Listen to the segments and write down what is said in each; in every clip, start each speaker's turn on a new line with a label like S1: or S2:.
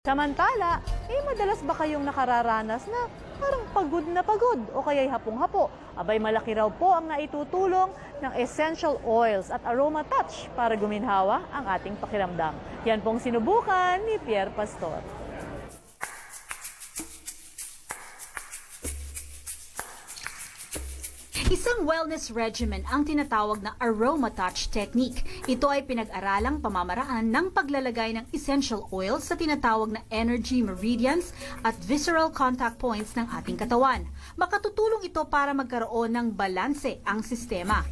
S1: Samantala, madalas ba kayong nakararanas na parang pagod o kaya'y hapong-hapo? Abay malaki raw po ang naitutulong ng essential oils at aroma touch para guminhawa ang ating pakiramdam. Yan pong sinubukan ni Pierre Pastor.
S2: Isang wellness regimen ang tinatawag na aroma touch technique. Ito ay pinag-aralang pamamaraan ng paglalagay ng essential oils sa tinatawag na energy meridians at visceral contact points ng ating katawan. Makatutulong ito para magkaroon ng balanse ang sistema.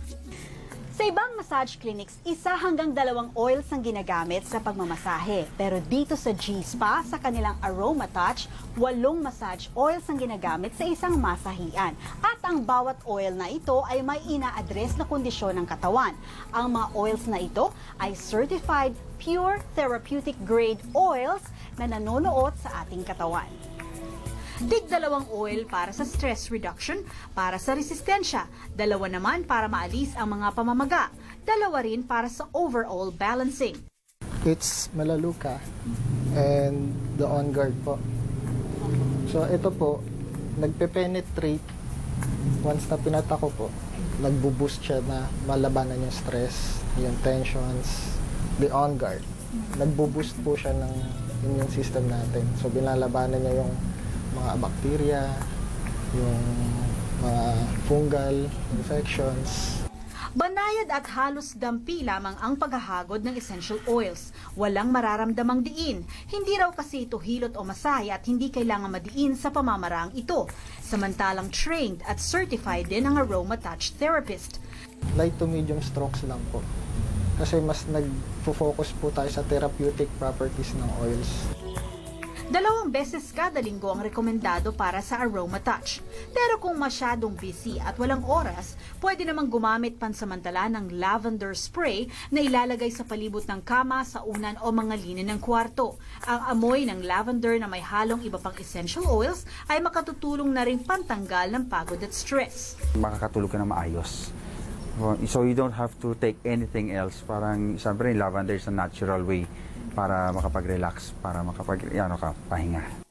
S2: Sa ibang massage clinics, 1 hanggang 2 oils ang ginagamit sa pagmamasahe. Pero dito sa G-Spa, sa kanilang Aroma Touch, 8 massage oils ang ginagamit sa isang masahian. At ang bawat oil na ito ay may ina-address na kondisyon ng katawan. Ang mga oils na ito ay certified pure therapeutic grade oils na nanonood sa ating katawan. Tig 2 oil para sa stress reduction, para sa resistensya, 2 naman para maalis ang mga pamamaga, 2 rin para sa overall balancing.
S3: It's Melaleuca and the On Guard po. So ito po, nagpe-penetrate once na pinata ko po, nagbo-boost siya na malabanan yung stress, yung tensions, the On Guard. Nagbo-boost po siya ng immune system natin. So binalabanan niya yung mga bacteria, yung mga fungal infections.
S2: Banayad at halos dampi lamang ang paghahagod ng essential oils. Walang mararamdamang diin. Hindi raw kasi ito hilot o masahe at hindi kailangan madiin sa pamamaraang ito. Samantalang trained at certified din ang aroma touch therapist.
S3: Light to medium strokes lang po. Kasi mas nag-focus po tayo sa therapeutic properties ng oils.
S2: 2 beses kada linggo ang rekomendado para sa aroma touch. Pero kung masyadong busy at walang oras, pwede namang gumamit pansamantala ng lavender spray na ilalagay sa palibot ng kama, sa unan o mga linya ng kwarto. Ang amoy ng lavender na may halong iba pang essential oils ay makatutulong na rin pantanggal ng pagod at stress.
S4: Makakatulog ka na maayos. So you don't have to take anything else. Parang siyempre lavender is a natural way para makapag-relax, para pahinga.